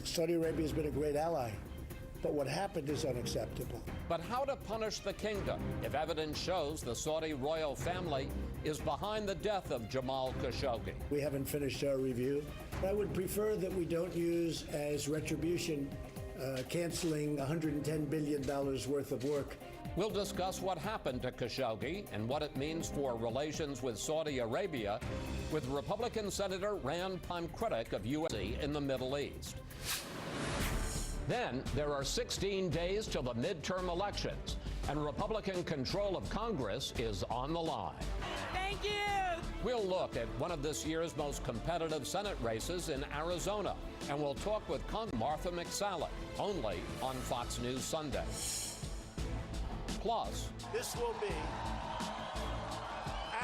Saudi Arabia has been a great ally, but what happened is unacceptable. But how to punish the kingdom if evidence shows the Saudi royal family is behind the death of Jamal Khashoggi? We haven't finished our review. I would prefer that we don't use as retribution canceling $110 billion worth of work. We'll discuss what happened to Khashoggi and what it means for relations with Saudi Arabia with Republican Senator Rand Paul, critic of U.S. in the Middle East. Then there are 16 days till the midterm elections, and Republican control of Congress is on the line. Thank you! We'll look at one of this year's most competitive Senate races in Arizona, and we'll talk with Martha McSally, only on Fox News Sunday. Plus, this will be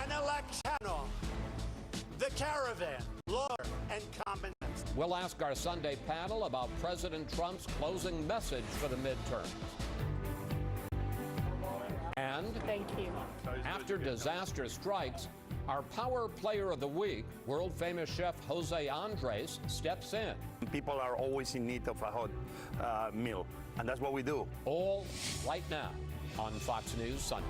an election, the caravan, law and common sense. We'll ask our Sunday panel about President Trump's closing message for the midterm. And thank you. After disaster strikes, our Power Player of the Week, world-famous chef Jose Andres, steps in. People are always in need of a hot meal, and that's what we do. All right now on Fox News Sunday.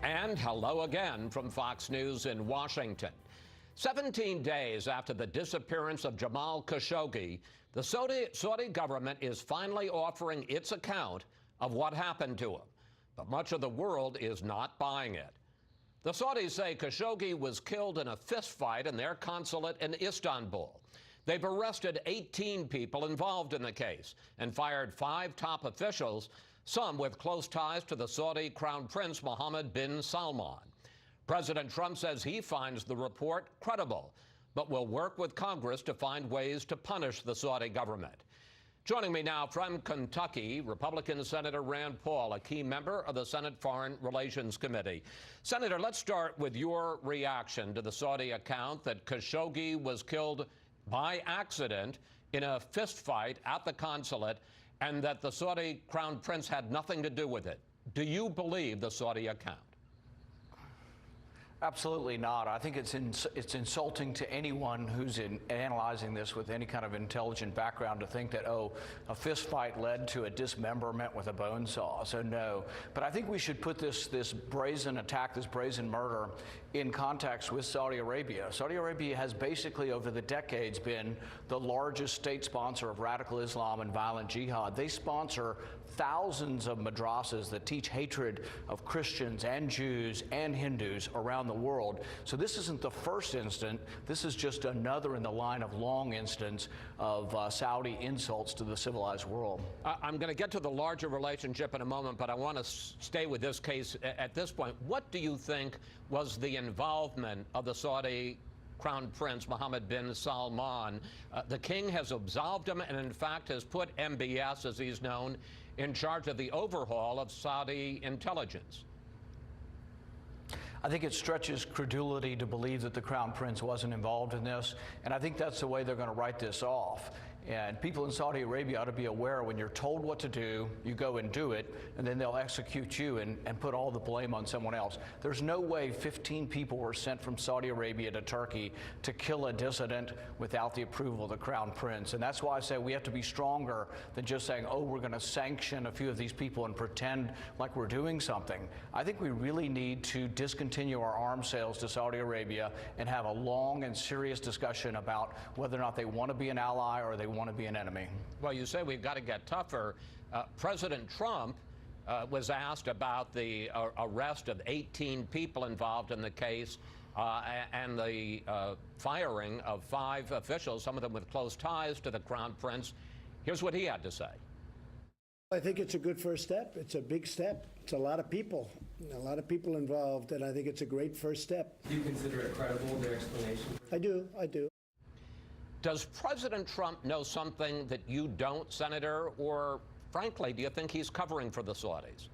And hello again from Fox News in Washington. 17 days after the disappearance of Jamal Khashoggi, the Saudi government is finally offering its account of what happened to him. But much of the world is not buying it. The Saudis say Khashoggi was killed in a fistfight in their consulate in Istanbul. They've arrested 18 people involved in the case and fired 5 top officials, some with close ties to the Saudi Crown Prince Mohammed bin Salman. President Trump says he finds the report credible, but will work with Congress to find ways to punish the Saudi government. Joining me now from Kentucky, Republican Senator Rand Paul, a key member of the Senate Foreign Relations Committee. Senator, let's start with your reaction to the Saudi account that Khashoggi was killed by accident in a fistfight at the consulate and that the Saudi Crown Prince had nothing to do with it. Do you believe the Saudi account? Absolutely not. I think it's insulting to anyone who's analyzing this with any kind of intelligent background to think that, oh, a fist fight led to a dismemberment with a bone saw. So no. But I think we should put this brazen attack, this brazen murder, in context with Saudi Arabia. Saudi Arabia has basically over the decades been the largest state sponsor of radical Islam and violent jihad. They sponsor thousands of madrasas that teach hatred of Christians and Jews and Hindus around the world. So this isn't the first incident. This is just another in the line of long incidents of Saudi insults to the civilized world. I'm going to get to the larger relationship in a moment, but I want to stay with this case at this point. What do you think was the involvement of the Saudi Crown Prince Mohammed bin Salman? The king has absolved him and in fact has put MBS, as he's known, in charge of the overhaul of Saudi intelligence. I think it stretches credulity to believe that the Crown Prince wasn't involved in this, and I think that's the way they're going to write this off. And people in Saudi Arabia ought to be aware when you're told what to do, you go and do it, and then they'll execute you and put all the blame on someone else. There's no way 15 people were sent from Saudi Arabia to Turkey to kill a dissident without the approval of the Crown Prince. And that's why I say we have to be stronger than just saying, oh, we're going to sanction a few of these people and pretend like we're doing something. I think we really need to discontinue our arms sales to Saudi Arabia and have a long and serious discussion about whether or not they want to be an ally or they want to be an enemy. Well, you say we've got to get tougher. President Trump was asked about the arrest of 18 people involved in the case and the firing of 5 officials, some of them with close ties to the Crown Prince. Here's what he had to say. I think it's a good first step. It's a big step. It's a lot of people involved, and I think it's a great first step. Do you consider it credible, their explanation? I do. Does President Trump know something that you don't, Senator, or frankly, do you think he's covering for the Saudis?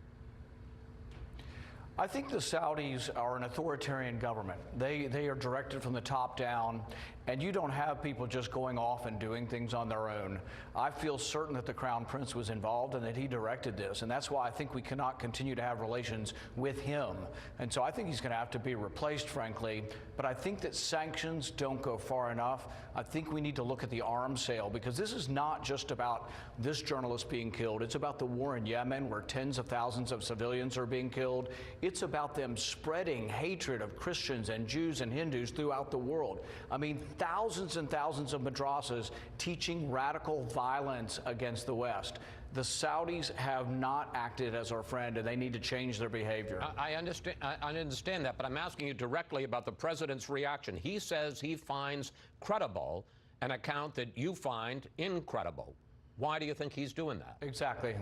I think the Saudis are an authoritarian government. They are directed from the top down, And you don't have people just going off and doing things on their own. I feel certain that the Crown Prince was involved and that he directed this. And that's why I think we cannot continue to have relations with him. And so I think he's going to have to be replaced, frankly. But I think that sanctions don't go far enough. I think we need to look at the arms sale, because this is not just about this journalist being killed. It's about the war in Yemen, where tens of thousands of civilians are being killed. It's about them spreading hatred of Christians and Jews and Hindus throughout the world. I mean, thousands and thousands of madrasas teaching radical violence against the West. The Saudis have not acted as our friend, and they need to change their behavior. I understand that, but I'm asking you directly about the president's reaction. He says he finds credible an account that you find incredible. Why do you think he's doing that? Exactly.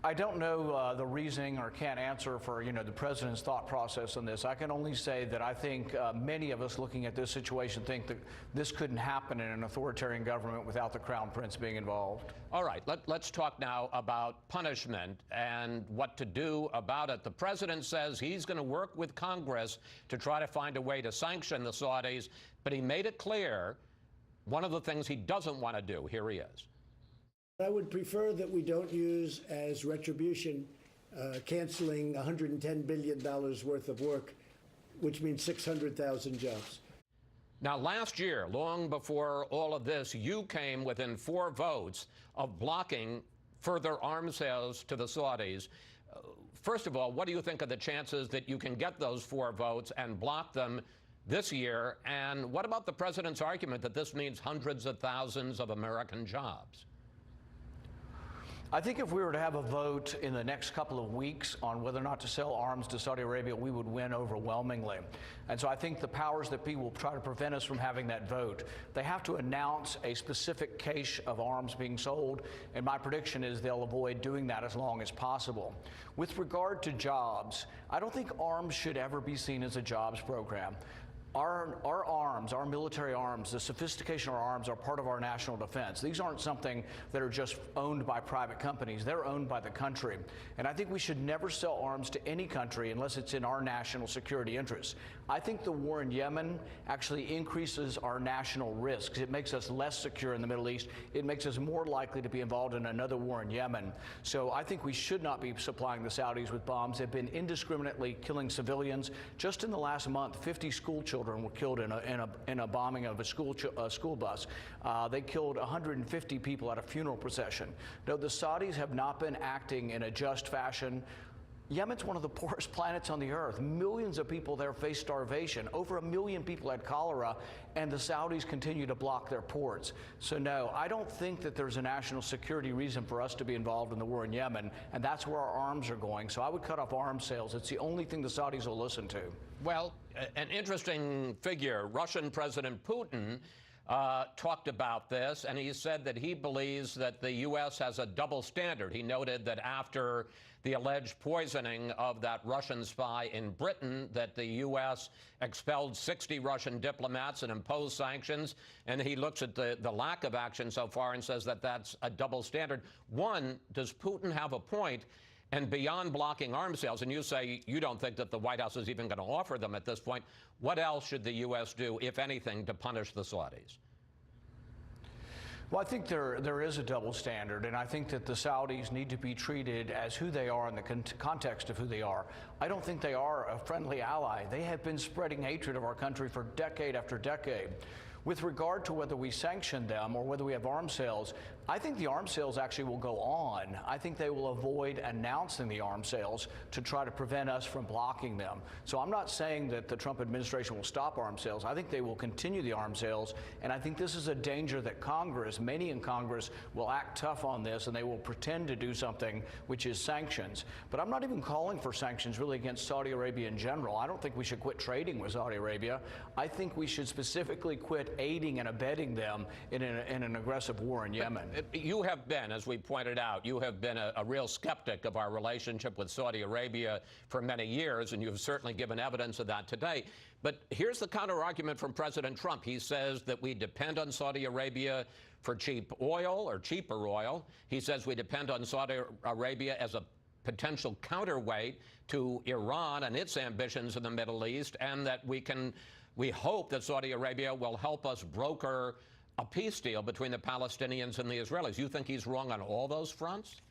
I don't know the reasoning, or can't answer for, the president's thought process on this. I can only say that I think many of us looking at this situation think that this couldn't happen in an authoritarian government without the Crown Prince being involved. All right, let's talk now about punishment and what to do about it. The president says he's going to work with Congress to try to find a way to sanction the Saudis, but he made it clear one of the things he doesn't want to do. Here he is. I would prefer that we don't use as retribution canceling $110 billion worth of work, which means 600,000 jobs. Now, last year, long before all of this, you came within 4 votes of blocking further arms sales to the Saudis. First of all, what do you think of the chances that you can get those 4 votes and block them this year? And what about the president's argument that this means hundreds of thousands of American jobs? I think if we were to have a vote in the next couple of weeks on whether or not to sell arms to Saudi Arabia, we would win overwhelmingly. And so I think the powers that be will try to prevent us from having that vote. They have to announce a specific cache of arms being sold, and my prediction is they'll avoid doing that as long as possible. With regard to jobs, I don't think arms should ever be seen as a jobs program. Our arms, our military arms, the sophistication of our arms are part of our national defense. These aren't something that are just owned by private companies. They're owned by the country. And I think we should never sell arms to any country unless it's in our national security interests. I think the war in Yemen actually increases our national risks. It makes us less secure in the Middle East. It makes us more likely to be involved in another war in Yemen. So I think we should not be supplying the Saudis with bombs. They've been indiscriminately killing civilians. Just in the last month, 50 school children were killed in a bombing of a school bus. They killed 150 people at a funeral procession. No, the Saudis have not been acting in a just fashion. Yemen's one of the poorest planets on the earth. Millions of people there face starvation. Over 1 million people had cholera, and the Saudis continue to block their ports. So no, I don't think that there's a national security reason for us to be involved in the war in Yemen, and that's where our arms are going. So I would cut off arms sales. It's the only thing the Saudis will listen to. Well, an interesting figure, Russian President Putin, talked about this, and he said that he believes that the U.S. has a double standard. He noted that after the alleged poisoning of that Russian spy in Britain, that the U.S. expelled 60 Russian diplomats and imposed sanctions, and he looks at the lack of action so far and says that that's a double standard. One, does Putin have a point? And beyond blocking arms sales, and you say you don't think that the White House is even going to offer them at this point, what else should the U.S. do, if anything, to punish the Saudis? Well, I think there is a double standard, and I think that the Saudis need to be treated as who they are in the context of who they are. I don't think they are a friendly ally. They have been spreading hatred of our country for decade after decade. With regard to whether we sanction them or whether we have arms sales, I think the arms sales actually will go on. I think they will avoid announcing the arms sales to try to prevent us from blocking them. So I'm not saying that the Trump administration will stop arms sales. I think they will continue the arms sales, and I think this is a danger that Congress, many in Congress, will act tough on this, and they will pretend to do something, which is sanctions. But I'm not even calling for sanctions really against Saudi Arabia in general. I don't think we should quit trading with Saudi Arabia. I think we should specifically quit aiding and abetting them in an aggressive war in Yemen. You have been, as we pointed out, you have been a real skeptic of our relationship with Saudi Arabia for many years, and you've certainly given evidence of that today. But here's the counter-argument from President Trump. He says that we depend on Saudi Arabia for cheap oil or cheaper oil. He says we depend on Saudi Arabia as a potential counterweight to Iran and its ambitions in the Middle East, and that we can We hope that Saudi Arabia will help us broker a peace deal between the Palestinians and the Israelis. You think he's wrong on all those fronts?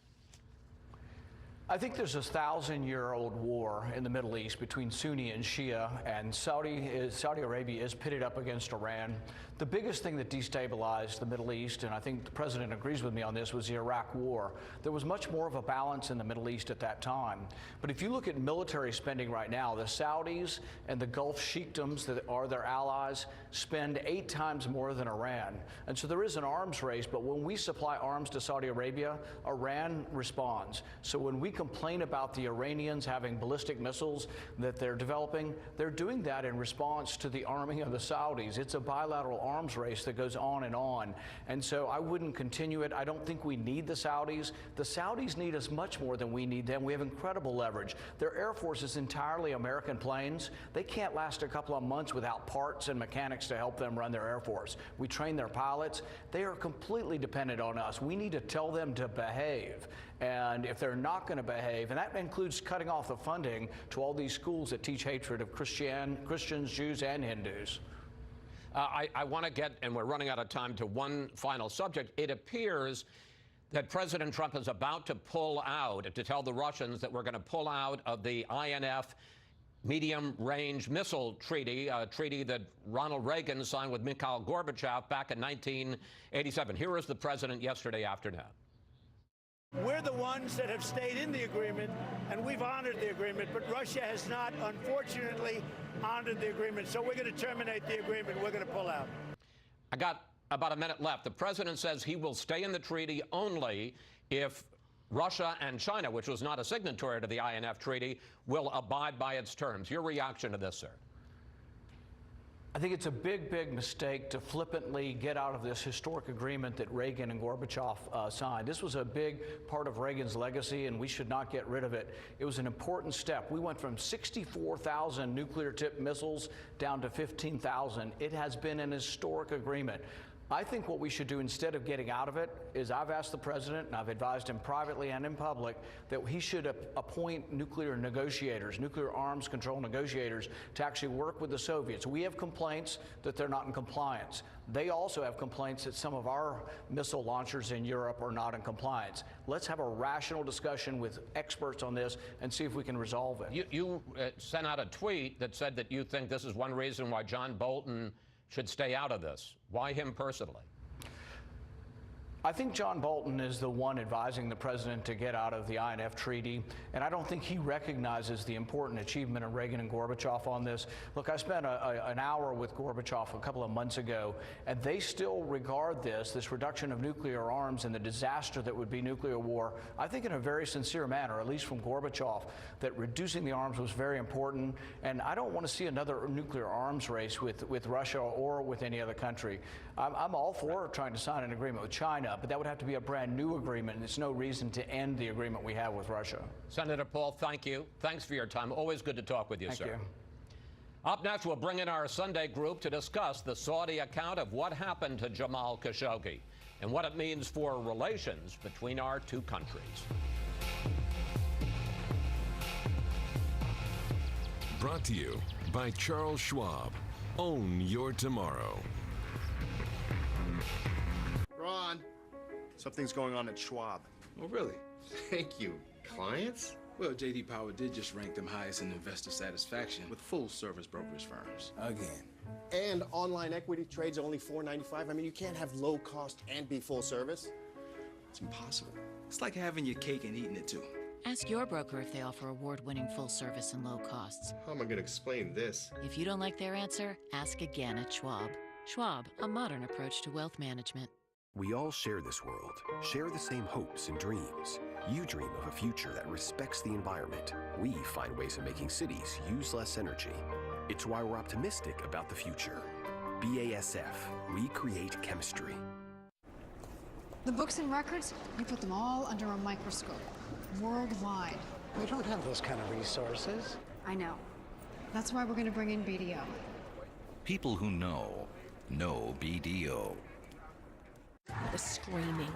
I think there's a 1,000-year-old war in the Middle East between Sunni and Shia, and Saudi Arabia is pitted up against Iran. The biggest thing that destabilized the Middle East, and I think the president agrees with me on this, was the Iraq War. There was much more of a balance in the Middle East at that time. But if you look at military spending right now, the Saudis and the Gulf sheikdoms that are their allies spend 8 times more than Iran. And so there is an arms race, but when we supply arms to Saudi Arabia, Iran responds. So when we complain about the Iranians having ballistic missiles that they're developing, they're doing that in response to the arming of the Saudis. It's a bilateral arms race that goes on. And so I wouldn't continue it. I don't think we need the Saudis. The Saudis need us much more than we need them. We have incredible leverage. Their Air Force is entirely American planes. They can't last a couple of months without parts and mechanics to help them run their Air Force. We train their pilots. They are completely dependent on us. We need to tell them to behave. And if they're not going to behave, and that includes cutting off the funding to all these schools that teach hatred of Christians, Jews, and Hindus. I want to get, and we're running out of time, to one final subject. It appears that President Trump is about to pull out, to tell the Russians that we're going to pull out of the INF medium-range missile treaty, a treaty that Ronald Reagan signed with Mikhail Gorbachev back in 1987. Here is the president yesterday afternoon. We're the ones that have stayed in the agreement, and we've honored the agreement, but Russia has not, unfortunately, honored the agreement. So we're going to terminate the agreement. We're going to pull out. I got about a minute left. The president says he will stay in the treaty only if Russia and China, which was not a signatory to the INF treaty, will abide by its terms. Your reaction to this, sir? I think it's a big, big mistake to flippantly get out of this historic agreement that Reagan and Gorbachev signed. This was a big part of Reagan's legacy, and we should not get rid of it. It was an important step. We went from 64,000 nuclear-tipped missiles down to 15,000. It has been an historic agreement. I think what we should do instead of getting out of it is, I've asked the president, and I've advised him privately and in public, that he should appoint nuclear negotiators, nuclear arms control negotiators, to actually work with the Soviets. We have complaints that they're not in compliance. They also have complaints that some of our missile launchers in Europe are not in compliance. Let's have a rational discussion with experts on this and see if we can resolve it. You sent out a tweet that said that you think this is one reason why John Bolton should stay out of this. Why him personally? I think John Bolton is the one advising the president to get out of the INF treaty, and I don't think he recognizes the important achievement of Reagan and Gorbachev on this. Look, I spent an hour with Gorbachev a couple of months ago, and they still regard this reduction of nuclear arms and the disaster that would be nuclear war, I think in a very sincere manner, at least from Gorbachev, that reducing the arms was very important, and I don't want to see another nuclear arms race with Russia or with any other country. I'm all for trying to sign an agreement with China, but that would have to be a brand new agreement. There's no reason to end the agreement we have with Russia. Senator Paul, thank you. Thanks for your time. Always good to talk with you, sir. Thank you. Up next, we'll bring in our Sunday group to discuss the Saudi account of what happened to Jamal Khashoggi and what it means for relations between our two countries. Brought to you by Charles Schwab. Own your tomorrow. Ron, something's going on at Schwab. Oh, really? Thank you. Clients? Well, J.D. Power did just rank them highest in investor satisfaction with full-service brokerage firms. Again. And online equity trades only $4.95. I mean, you can't have low cost and be full service. It's impossible. It's like having your cake and eating it too. Ask your broker if they offer award-winning full service and low costs. How am I going to explain this? If you don't like their answer, ask again at Schwab. Schwab, a modern approach to wealth management. We all share this world, share the same hopes and dreams. You dream of a future that respects the environment. We find ways of making cities use less energy. It's why we're optimistic about the future. BASF, we create chemistry. The books and records, we put them all under a microscope, worldwide. We don't have those kind of resources. I know. That's why we're going to bring in BDO. People who know BDO. The screaming,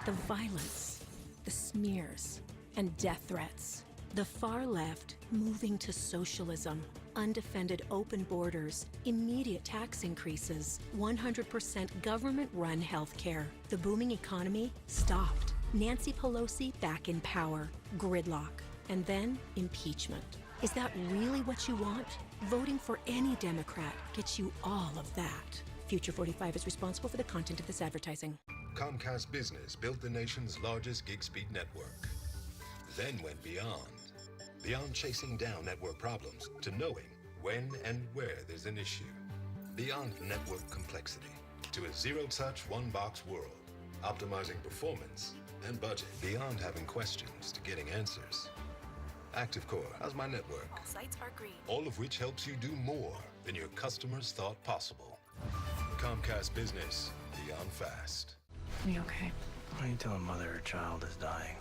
the violence, the smears, and death threats. The far left moving to socialism, undefended open borders, immediate tax increases, 100% government-run health care. The booming economy stopped. Nancy Pelosi back in power. Gridlock. And then impeachment. Is that really what you want? Voting for any Democrat gets you all of that. Future 45 is responsible for the content of this advertising. Comcast Business built the nation's largest gig speed network, then went beyond chasing down network problems to knowing when and where there's an issue. Beyond network complexity to a zero-touch, one-box world, optimizing performance and budget. Beyond having questions to getting answers. ActiveCore, how's my network? All sites are green. All of which helps you do more than your customers thought possible. Comcast Business, beyond fast. Are you okay? Why are you telling mother her child is dying?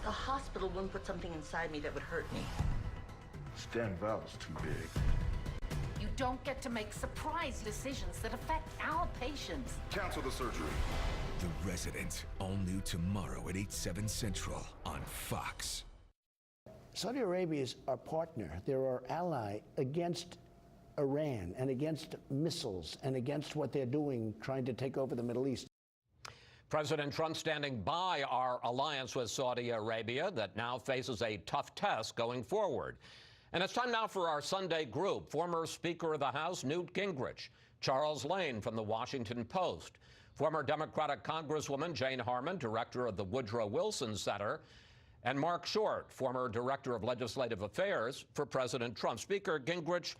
The hospital wouldn't put something inside me that would hurt me. Stent valve's too big. You don't get to make surprise decisions that affect our patients. Cancel the surgery. The Resident, all new tomorrow at 8/7 Central on Fox. Saudi Arabia is our partner. They're our ally against Iran and against missiles and against what they're doing, trying to take over the Middle East. President Trump standing by our alliance with Saudi Arabia that now faces a tough test going forward. And it's time now for our Sunday group. Former Speaker of the House Newt Gingrich, Charles Lane from the Washington Post, former Democratic Congresswoman Jane Harman, director of the Woodrow Wilson Center, and Mark Short, former Director of Legislative Affairs for President Trump. Speaker Gingrich,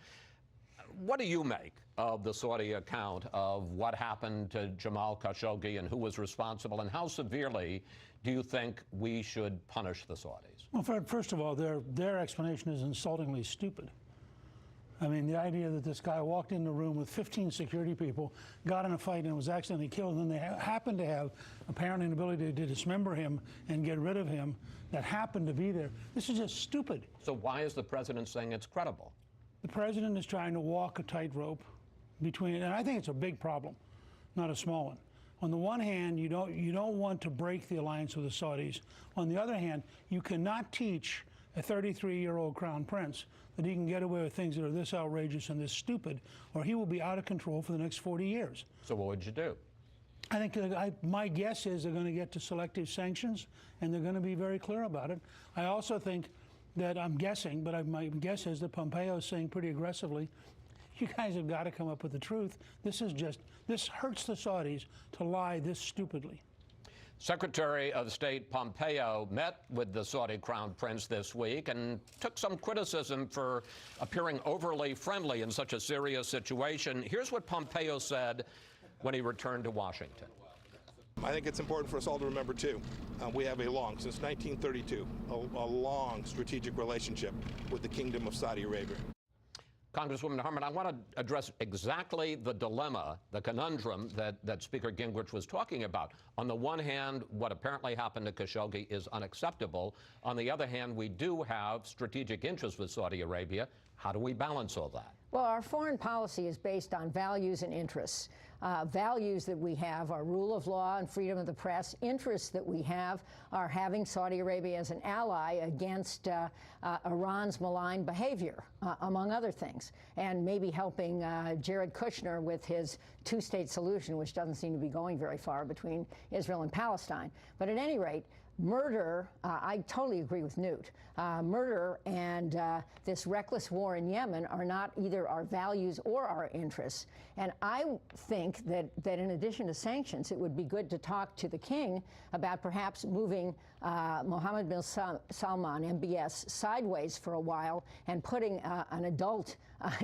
what do you make of the Saudi account of what happened to Jamal Khashoggi and who was responsible, and how severely do you think we should punish the Saudis? Well, first of all, their explanation is insultingly stupid. I mean, the idea that this guy walked in the room with 15 security people, got in a fight, and was accidentally killed, and then they happened to have apparently an ability to dismember him and get rid of him that happened to be there. This is just stupid. So why is the president saying it's credible? The president is trying to walk a tightrope between, and I think it's a big problem, not a small one. On the one hand, you don't want to break the alliance with the Saudis. On the other hand, you cannot teach a 33-year-old crown prince that he can get away with things that are this outrageous and this stupid, or he will be out of control for the next 40 years. So what would you do? I think my guess is they're going to get to selective sanctions, and they're going to be very clear about it. I also think that, I'm guessing, but my guess is that Pompeo is saying pretty aggressively, you guys have got to come up with the truth. This hurts the Saudis to lie this stupidly. Secretary of State Pompeo met with the Saudi Crown Prince this week and took some criticism for appearing overly friendly in such a serious situation. Here's what Pompeo said when he returned to Washington. I think it's important for us all to remember, too, we have since 1932, a long strategic relationship with the Kingdom of Saudi Arabia. Congresswoman Harman, I want to address exactly the dilemma, the conundrum that Speaker Gingrich was talking about. On the one hand, what apparently happened to Khashoggi is unacceptable. On the other hand, we do have strategic interests with Saudi Arabia. How do we balance all that? Well, our foreign policy is based on values and interests. Values that we have are rule of law and freedom of the press. Interests that we have are having Saudi Arabia as an ally against Iran's malign behavior, among other things, and maybe helping Jared Kushner with his two-state solution, which doesn't seem to be going very far between Israel and Palestine. But at any rate, murder, I totally agree with Newt. Murder and this reckless war in Yemen are not either our values or our interests. And I think that in addition to sanctions, it would be good to talk to the king about perhaps moving Mohammed bin Salman, MBS, sideways for a while and putting an adult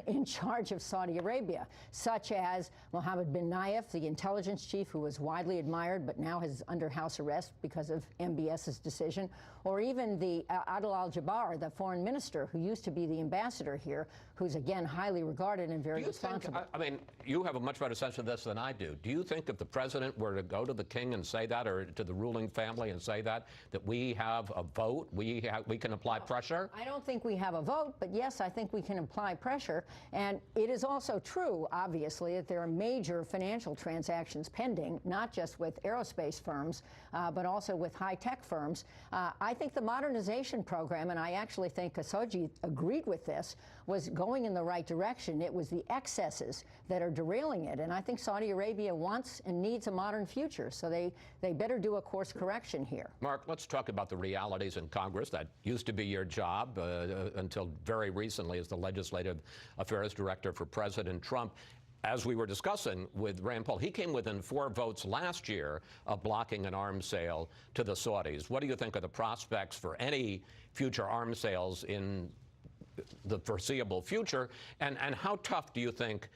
in charge of Saudi Arabia, such as Mohammed bin Nayef, the intelligence chief who was widely admired but now is under house arrest because of MBS's decision, or even the Adel al-Jabbar, the foreign minister who used to be the ambassador here, who's again highly regarded and very responsible. I mean, you have a much better sense of this than I do. Do you think if the president were to go to the king and say that, or to the ruling family and say that we have a vote, we can apply pressure? I don't think we have a vote, but yes, I think we can apply pressure. And it is also true, obviously, that there are major financial transactions pending, not just with aerospace firms, but also with high-tech firms. I think the modernization program, and I actually think Khashoggi agreed with this, was going in the right direction. It was the excesses that are derailing it. And I think Saudi Arabia wants and needs a modern future, so they better do a course correction here. Mark, let's talk about the realities in Congress. That used to be your job until very recently as the Legislative Affairs Director for President Trump. As we were discussing with Rand Paul, he came within 4 votes last year of blocking an arms sale to the Saudis. What do you think are the prospects for any future arms sales in the foreseeable future? And how tough do you think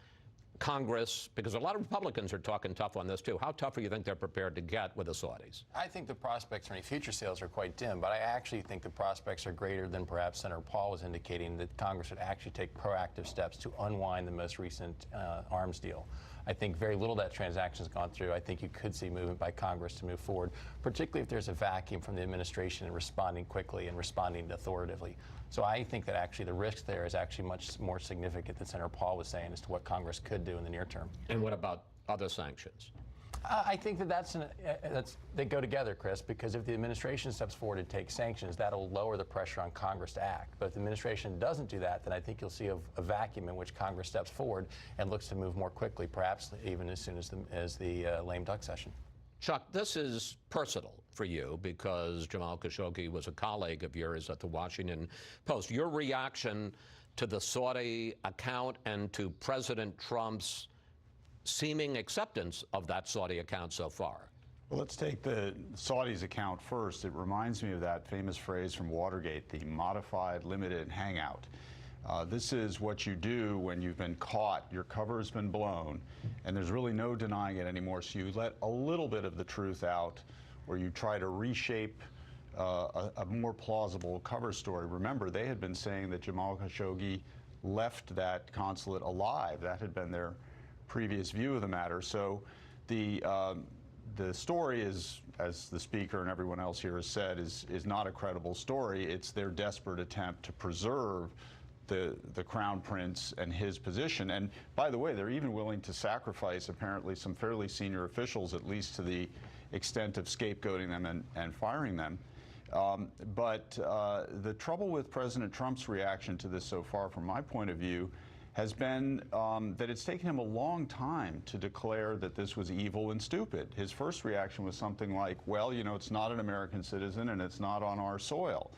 Congress, because a lot of Republicans are talking tough on this too, how tough do you think they're prepared to get with the Saudis? I think the prospects for any future sales are quite dim, but I actually think the prospects are greater than perhaps Senator Paul was indicating, that Congress would actually take proactive steps to unwind the most recent arms deal. I think very little of that transaction has gone through. I think you could see movement by Congress to move forward, particularly if there's a vacuum from the administration in responding quickly and responding authoritatively. So I think that actually the risk there is actually much more significant than Senator Paul was saying as to what Congress could do in the near term. And what about other sanctions? I think that they go together, Chris, because if the administration steps forward and takes sanctions, that'll lower the pressure on Congress to act. But if the administration doesn't do that, then I think you'll see a vacuum in which Congress steps forward and looks to move more quickly, perhaps even as soon as the lame duck session. Chuck, this is personal for you because Jamal Khashoggi was a colleague of yours at the Washington Post. Your reaction to the Saudi account and to President Trump's seeming acceptance of that Saudi account so far? Well, let's take the Saudis account first. It reminds me of that famous phrase from Watergate, the modified, limited hangout. This is what you do when you've been caught, your cover has been blown, and there's really no denying it anymore. So you let a little bit of the truth out, or you try to reshape a more plausible cover story. Remember, they had been saying that Jamal Khashoggi left that consulate alive. That had been their previous view of the matter. So the story is, as the speaker and everyone else here has said, is not a credible story. It's their desperate attempt to preserve the Crown Prince and his position. And by the way, they're even willing to sacrifice apparently some fairly senior officials, at least to the extent of scapegoating them and firing them. But the trouble with President Trump's reaction to this so far, from my point of view, has been that it's taken him a long time to declare that this was evil and stupid. His first reaction was something like, well, you know, it's not an American citizen and it's not on our soil.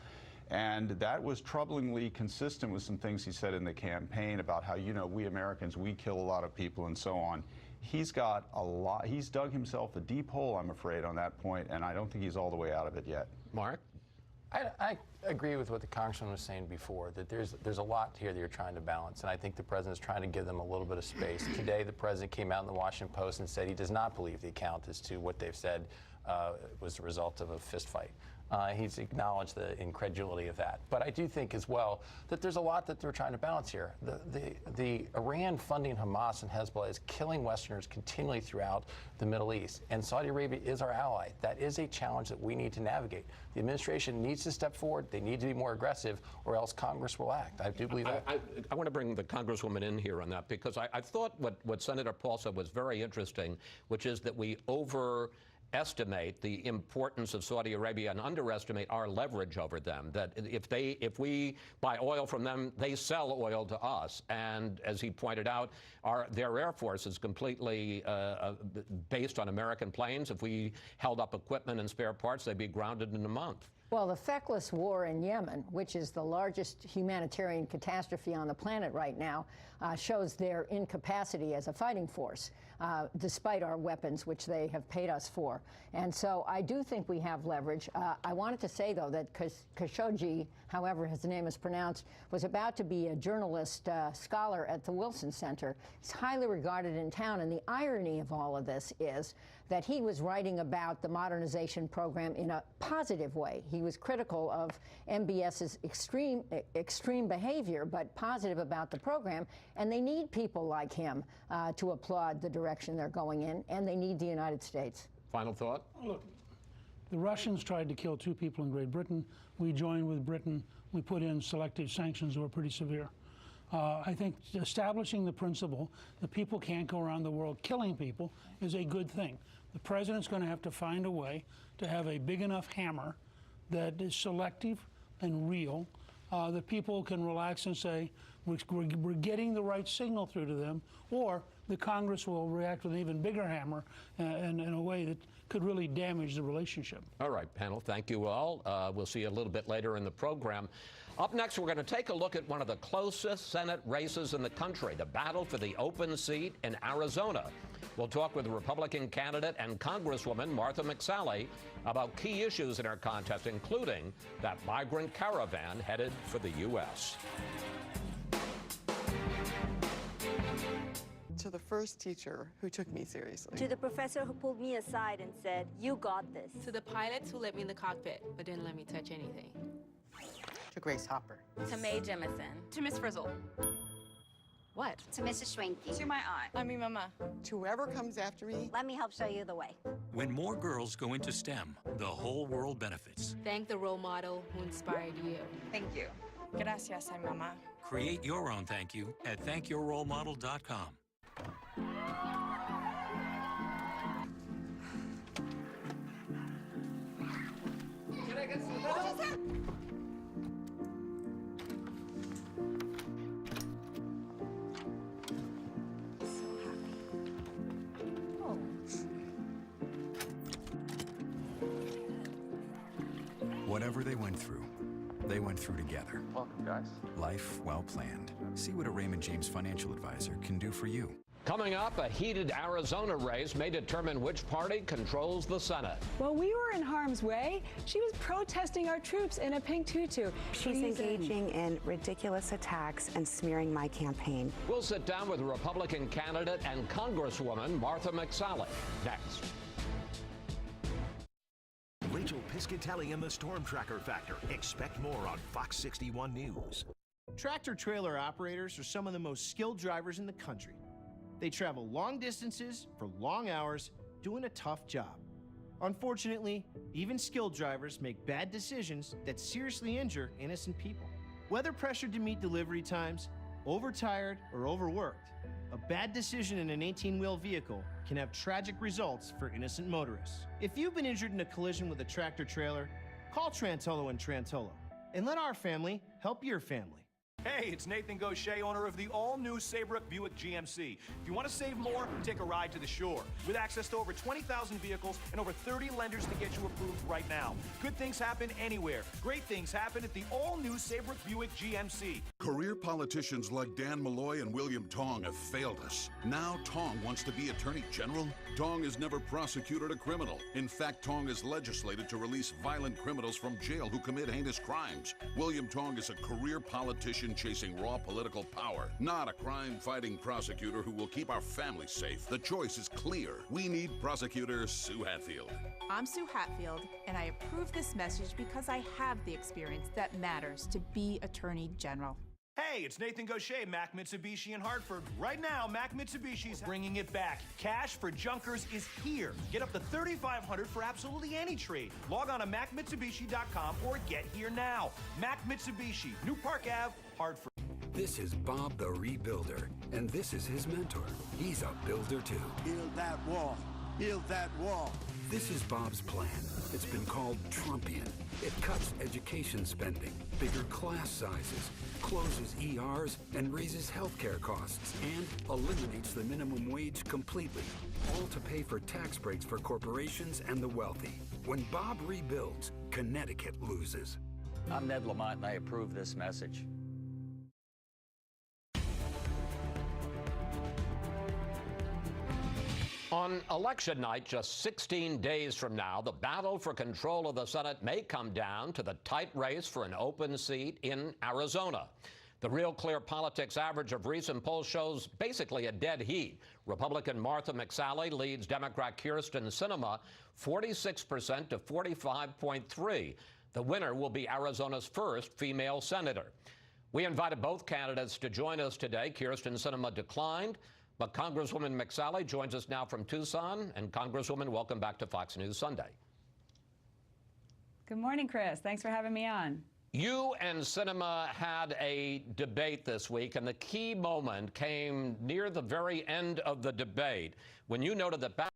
And that was troublingly consistent with some things he said in the campaign about how, you know, we Americans, we kill a lot of people and so on. He's got a lot, he's dug himself a deep hole, I'm afraid, on that point, and I don't think he's all the way out of it yet. Mark? I agree with what the Congressman was saying before, that there's a lot here that you're trying to balance, and I think the President's trying to give them a little bit of space. Today, the President came out in the Washington Post and said he does not believe the account as to what they've said was the result of a fistfight. He's acknowledged the incredulity of that. But I do think as well that there's a lot that they're trying to balance here. The Iran funding Hamas and Hezbollah is killing Westerners continually throughout the Middle East. And Saudi Arabia is our ally. That is a challenge that we need to navigate. The administration needs to step forward. They need to be more aggressive, or else Congress will act. I do believe that. I want to bring the Congresswoman in here on that, because I thought what Senator Paul said was very interesting, which is that we overestimate the importance of Saudi Arabia and underestimate our leverage over them. That if we buy oil from them, they sell oil to us. And as he pointed out, their Air Force is completely based on American planes. If we held up equipment and spare parts, they'd be grounded in a month. Well, the feckless war in Yemen, which is the largest humanitarian catastrophe on the planet right now, shows their incapacity as a fighting force, despite our weapons, which they have paid us for. And so I do think we have leverage. I wanted to say, though, that Khashoggi, however his name is pronounced, was about to be a journalist scholar at the Wilson Center. He's highly regarded in town, and the irony of all of this is that he was writing about the modernization program in a positive way. He was critical of MBS's extreme behavior, but positive about the program. And they need people like him to applaud the direction they're going in, and they need the United States. Final thought? Look, the Russians tried to kill 2 people in Great Britain. We joined with Britain. We put in selective sanctions that were pretty severe. I think establishing the principle that people can't go around the world killing people is a good thing. The president's going to have to find a way to have a big enough hammer that is selective and real, that people can relax and say, we're getting the right signal through to them, or the Congress will react with an even bigger hammer in a way that could really damage the relationship. All right, panel, thank you all. We'll see you a little bit later in the program. Up next, we're going to take a look at one of the closest Senate races in the country, the battle for the open seat in Arizona. We'll talk with Republican candidate and Congresswoman Martha McSally about key issues in our contest, including that migrant caravan headed for the U.S. To the first teacher who took me seriously. To the professor who pulled me aside and said, "You got this." To the pilots who let me in the cockpit but didn't let me touch anything. To Grace Hopper. To Mae Jemison. To Miss Frizzle. What? To Mrs. Schwenke. To my aunt. I mean, Mama. To whoever comes after me. Let me help show you the way. When more girls go into STEM, the whole world benefits. Thank the role model who inspired you. Thank you. Gracias, Mama. Create your own thank you at thankyourrolemodel.com. Can I get some help? Whatever they went through together. Welcome, guys. Life well planned. See what a Raymond James financial advisor can do for you. Coming up, a heated Arizona race may determine which party controls the Senate. While we were in harm's way, she was protesting our troops in a pink tutu. She's engaging in ridiculous attacks and smearing my campaign. We'll sit down with Republican candidate and Congresswoman Martha McSally next. Rachel Piscatelli and the Storm Tracker Factor. Expect more on Fox 61 News. Tractor-trailer operators are some of the most skilled drivers in the country. They travel long distances for long hours, doing a tough job. Unfortunately, even skilled drivers make bad decisions that seriously injure innocent people. Whether pressured to meet delivery times, overtired, or overworked, a bad decision in an 18-wheel vehicle can have tragic results for innocent motorists. If you've been injured in a collision with a tractor-trailer, call Trantolo and Trantolo, and let our family help your family. Hey, it's Nathan Gaucher, owner of the all-new Saybrook Buick GMC. If you want to save more, take a ride to the shore. With access to over 20,000 vehicles and over 30 lenders to get you approved right now. Good things happen anywhere. Great things happen at the all-new Saybrook Buick GMC. Career politicians like Dan Malloy and William Tong have failed us. Now Tong wants to be Attorney General? Tong has never prosecuted a criminal. In fact, Tong has legislated to release violent criminals from jail who commit heinous crimes. William Tong is a career politician chasing raw political power, not a crime-fighting prosecutor who will keep our families safe. The choice is clear. We need prosecutor Sue Hatfield. I'm Sue Hatfield, and I approve this message because I have the experience that matters to be Attorney General. Hey, it's Nathan Gaucher, Mack Mitsubishi in Hartford. Right now, Mack Mitsubishi's bringing it back. Cash for Junkers is here. Get up to $3,500 for absolutely any trade. Log on to MackMitsubishi.com or get here now. Mack Mitsubishi, New Park Ave, Hartford. This is Bob the Rebuilder, and this is his mentor. He's a builder too. Build that wall. Build that wall. This is Bob's plan. It's been called Trumpian. It cuts education spending, bigger class sizes, closes ERs, and raises healthcare costs, and eliminates the minimum wage completely, all to pay for tax breaks for corporations and the wealthy. When Bob rebuilds, Connecticut loses. I'm Ned Lamont, and I approve this message. On election night, just 16 days from now, the battle for control of the Senate may come down to the tight race for an open seat in Arizona. The Real Clear Politics average of recent polls shows basically a dead heat. Republican Martha McSally leads Democrat Kyrsten Sinema 46% to 45.3%. The winner will be Arizona's first female senator. We invited both candidates to join us today. Kyrsten Sinema declined, but Congresswoman McSally joins us now from Tucson. And Congresswoman, welcome back to Fox News Sunday. Good morning, Chris. Thanks for having me on. You and Sinema had a debate this week, and the key moment came near the very end of the debate when you noted that back